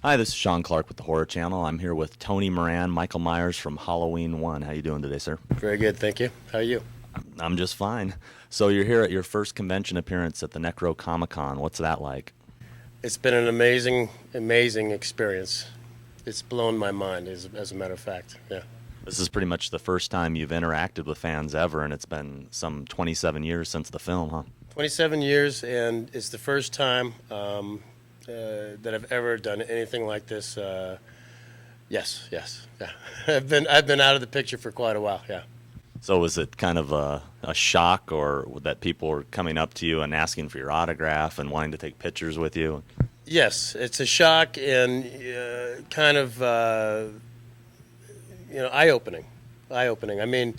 Hi, this is Sean Clark with the Horror Channel. I'm here with Tony Moran, Michael Myers from Halloween 1. How you doing today, sir? Very good, thank you. How are you? I'm just fine. So you're here at your first convention appearance at the Necrocomicon. What's that like? It's been an amazing, amazing experience. It's blown my mind, as a matter of fact. Yeah. This is pretty much the first time you've interacted with fans ever, and it's been some 27 years since the film, huh? 27 years, and it's the first time that I've ever done anything like this. Yes, yes, yeah. I've been out of the picture for quite a while. Yeah. So was it kind of a shock, or that people were coming up to you and asking for your autograph and wanting to take pictures with you? Yes, it's a shock and kind of eye-opening. Eye-opening. I mean,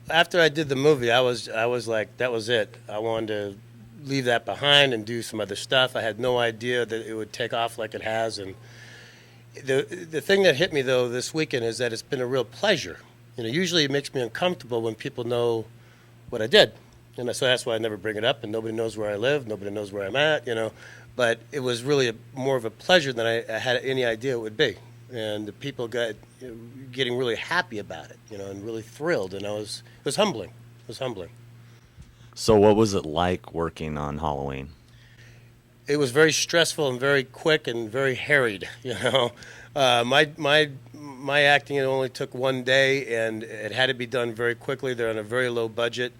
after I did the movie, I was like, that was it. I wanted to leave that behind and do some other stuff. I had no idea that it would take off like it has. And the thing that hit me though this weekend is that it's been a real pleasure. Usually it makes me uncomfortable when people know what I did, and so that's why I never bring it up. And nobody knows where I live, nobody knows where I'm at. But it was really more of a pleasure than I had any idea it would be. And the people got getting really happy about it, and really thrilled. And it was humbling. It was humbling. So what was it like working on Halloween? It was very stressful and very quick and very harried. My acting, it only took one day, and it had to be done very quickly. They're on a very low budget.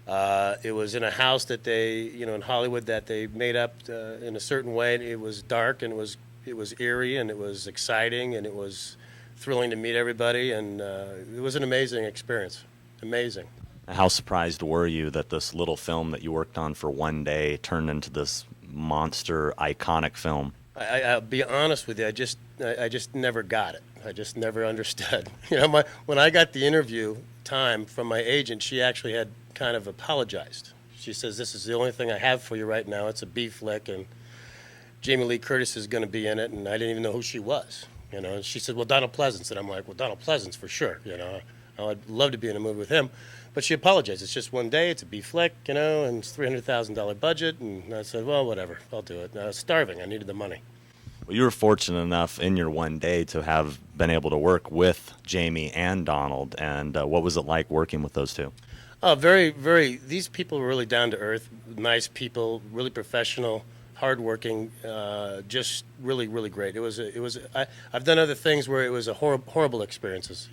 It was in a house that they, in Hollywood, that they made up in a certain way. It was dark, and it was eerie, and it was exciting, and it was thrilling to meet everybody, and it was an amazing experience. Amazing. How surprised were you that this little film that you worked on for one day turned into this monster, iconic film? I'll be honest with you. I just never got it. I just never understood. When I got the interview time from my agent, she actually had kind of apologized. She says, "This is the only thing I have for you right now. It's a B flick, and Jamie Lee Curtis is going to be in it." And I didn't even know who she was. And she said, "Well, Donald Pleasance," and I'm like, "Well, Donald Pleasance for sure. I'd love to be in a movie with him." But she apologized. It's just one day. It's a B flick, and it's $300,000 budget. And I said, "Well, whatever. I'll do it." And I was starving. I needed the money. Well, you were fortunate enough in your one day to have been able to work with Jamie and Donald. And what was it like working with those two? Oh, very, very. These people were really down to earth, nice people, really professional, hardworking, just really, really great. I've done other things where it was a horrible experiences.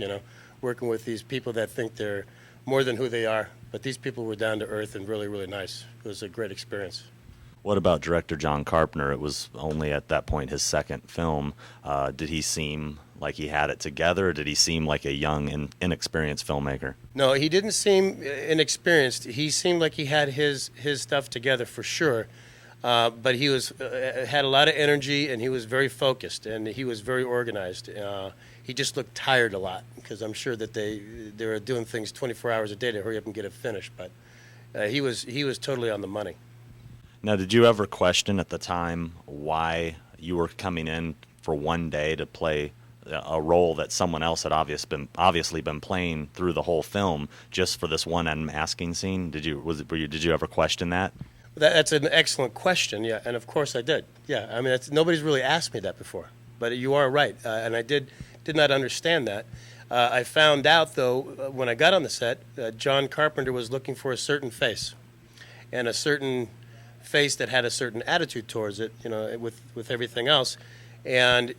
Working with these people that think they're more than who they are. But these people were down to earth and really, really nice. It was a great experience. What about director John Carpenter? It was only at that point his second film. Did he seem like he had it together, or did he seem like a young and inexperienced filmmaker? No, he didn't seem inexperienced. He seemed like he had his stuff together for sure. But he had a lot of energy, and he was very focused, and he was very organized. He just looked tired a lot, because I'm sure that they were doing things 24 hours a day to hurry up and get it finished. But he was totally on the money. Now, did you ever question at the time why you were coming in for one day to play a role that someone else had obviously been playing through the whole film, just for this one unmasking scene? Did you ever question that? That's an excellent question. Yeah, and of course I did. Yeah, I mean, nobody's really asked me that before. But you are right, and I did not understand that. I found out though when I got on the set, John Carpenter was looking for a certain face, and a certain face that had a certain attitude towards it, with everything else. And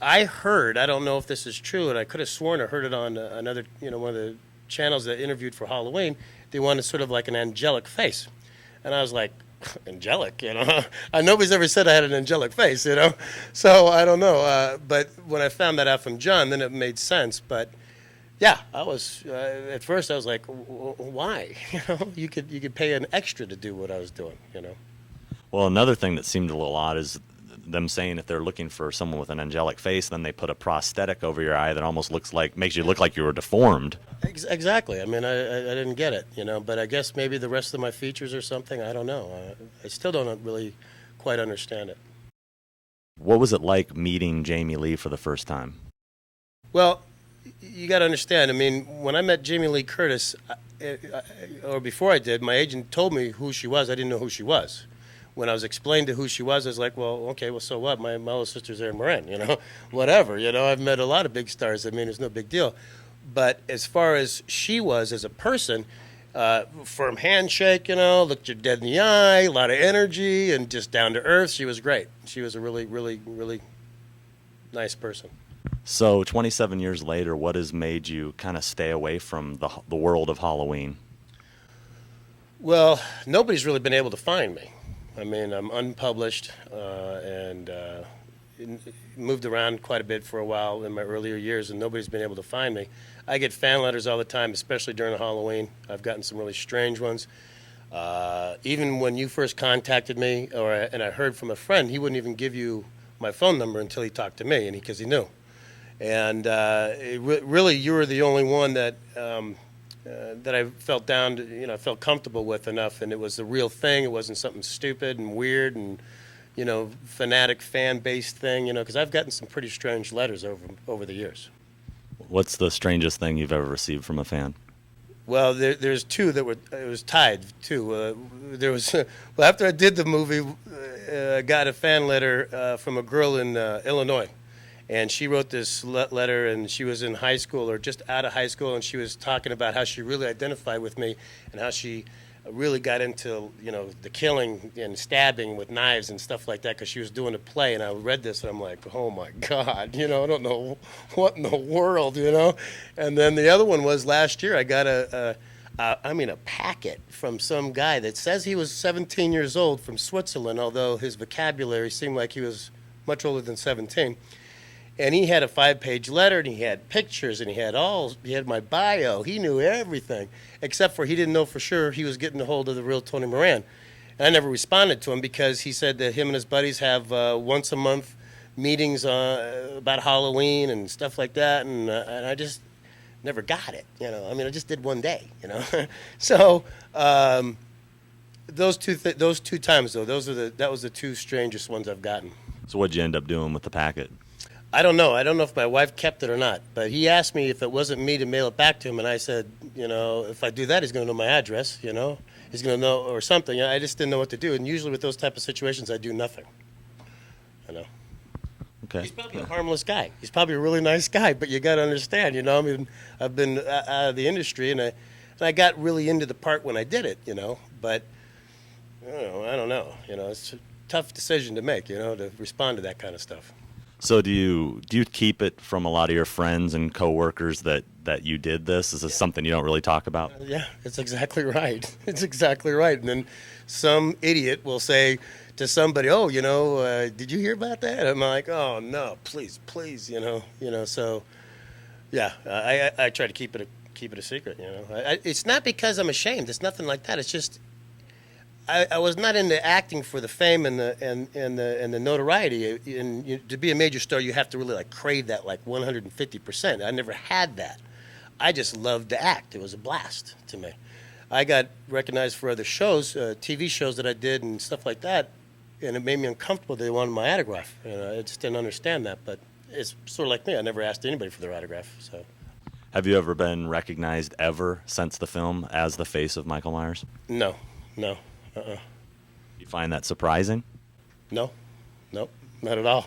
I heard, I don't know if this is true, and I could have sworn I heard it on another, one of the channels that interviewed for Halloween. They wanted sort of like an angelic face. And I was like, angelic, nobody's ever said I had an angelic face, So I don't know. But when I found that out from John, then it made sense. But yeah, I was at first I was like, why? You could pay an extra to do what I was doing. Well, another thing that seemed a little odd is them saying if they're looking for someone with an angelic face, then they put a prosthetic over your eye that almost makes you look like you were deformed. Exactly. I mean, I didn't get it, but I guess maybe the rest of my features or something. I don't know. I still don't really quite understand it. What was it like meeting Jamie Lee for the first time? Well, you got to understand. I mean, when I met Jamie Lee Curtis, or before I did, my agent told me who she was. I didn't know who she was. when I was explained to who she was, I was like, well, okay, well, so what? My little sister's Erin Moran, whatever. I've met a lot of big stars. I mean, it's no big deal. But as far as she was as a person, firm handshake, looked you dead in the eye, a lot of energy, and just down to earth. She was great. She was a really, really, really nice person. So 27 years later, what has made you kind of stay away from the world of Halloween? Well, nobody's really been able to find me. I mean, I'm unpublished and moved around quite a bit for a while in my earlier years, and nobody's been able to find me. I get fan letters all the time, especially during Halloween. I've gotten some really strange ones. Even when you first contacted me, and I heard from a friend, he wouldn't even give you my phone number until he talked to me, because he knew. And really, you were the only one that I felt down to, felt comfortable with enough, and it was the real thing. It wasn't something stupid and weird and, fanatic fan-based thing, because I've gotten some pretty strange letters over the years. What's the strangest thing you've ever received from a fan? Well, there's two that it was tied, too. There was, well, after I did the movie, I got a fan letter from a girl in Illinois. And she wrote this letter, and she was in high school or just out of high school, and she was talking about how she really identified with me and how she really got into, the killing and stabbing with knives and stuff like that because she was doing a play. And I read this, and I'm like, oh, my God, I don't know what in the world, And then the other one was last year I got a packet from some guy that says he was 17 years old from Switzerland, although his vocabulary seemed like he was much older than 17. And he had a 5-page letter, and he had pictures, and he had my bio. He knew everything, except for he didn't know for sure he was getting a hold of the real Tony Moran. And I never responded to him because he said that him and his buddies have once a month meetings about Halloween and stuff like that, and I just never got it. I just did one day. So those two times though, that was the two strangest ones I've gotten. So what'd you end up doing with the packet? I don't know. I don't know if my wife kept it or not. But he asked me if it wasn't me to mail it back to him, and I said, if I do that, he's going to know my address, He's going to know or something. I just didn't know what to do. And usually with those type of situations, I do nothing. Okay. He's probably a harmless guy. He's probably a really nice guy, but you got to understand, I've been out of the industry, and I got really into the part when I did it, But, I don't know. It's a tough decision to make, to respond to that kind of stuff. So do you keep it from a lot of your friends and coworkers that you did this? Is this something you don't really talk about? Yeah, it's exactly right. It's exactly right. And then some idiot will say to somebody, "Oh, did you hear about that?" I'm like, "Oh no, please, So, yeah, I try to keep it a secret. It's not because I'm ashamed. It's nothing like that. It's just. I was not into acting for the fame and the notoriety. And to be a major star, you have to really crave that 150%. I never had that. I just loved to act. It was a blast to me. I got recognized for other shows, TV shows that I did and stuff like that, and it made me uncomfortable. They wanted my autograph. I just didn't understand that. But it's sort of like me. I never asked anybody for their autograph. So. Have you ever been recognized ever since the film as the face of Michael Myers? No. You find that surprising? No, not at all.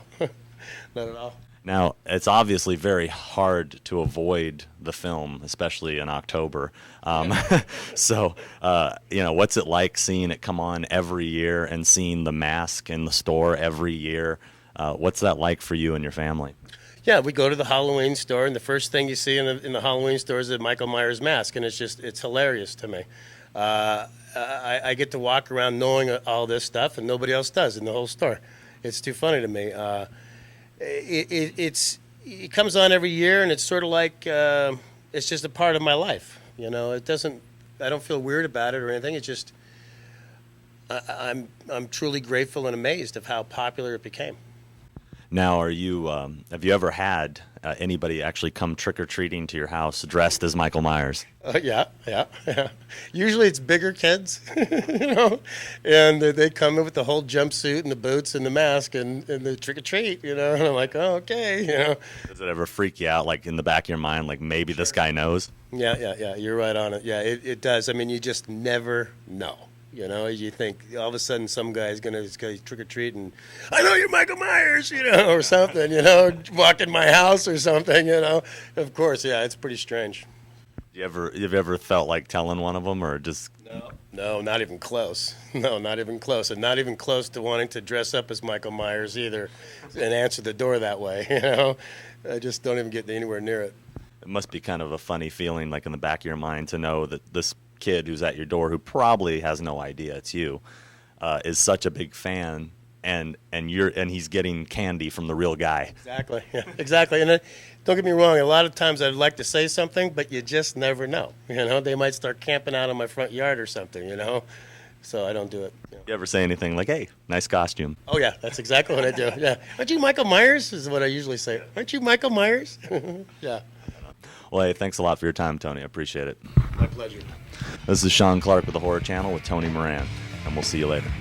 Not at all. Now, it's obviously very hard to avoid the film, especially in October. So, what's it like seeing it come on every year and seeing The Mask in the store every year? What's that like for you and your family? Yeah, we go to the Halloween store, and the first thing you see in the Halloween store is a Michael Myers mask, and it's hilarious to me. I get to walk around knowing all this stuff, and nobody else does in the whole store. It's too funny to me. It comes on every year, and it's sort of like it's just a part of my life. It doesn't. I don't feel weird about it or anything. It's just I'm truly grateful and amazed of how popular it became. Now, have you ever had anybody actually come trick-or-treating to your house dressed as Michael Myers? Yeah. Usually it's bigger kids, and they come in with the whole jumpsuit and the boots and the mask and the trick-or-treat, and I'm like, oh, okay, Does it ever freak you out, in the back of your mind, maybe this guy knows? Yeah, you're right on it. Yeah, it does. I mean, you just never know. You know, you think all of a sudden some guy's going to trick or treat and, I know you're Michael Myers, you know, or something, you know, walk in my house or something, you know. Of course, yeah, it's pretty strange. You've ever felt like telling one of them, or just? No, not even close. No, not even close. And not even close to wanting to dress up as Michael Myers either and answer the door that way, you know. I just don't even get anywhere near it. It must be kind of a funny feeling, like in the back of your mind, to know that this kid who's at your door, who probably has no idea it's you, is such a big fan, and he's getting candy from the real guy. Exactly. Yeah, exactly. And don't get me wrong. A lot of times I'd like to say something, but you just never know. You know, they might start camping out in my front yard or something. You know, so I don't do it. You know. You ever say anything like, "Hey, nice costume"? Oh yeah, that's exactly what I do. Yeah, aren't you Michael Myers? Is what I usually say. Aren't you Michael Myers? Yeah. Well, hey, thanks a lot for your time, Tony. I appreciate it. My pleasure. This is Sean Clark with the Horror Channel with Tony Moran, and we'll see you later.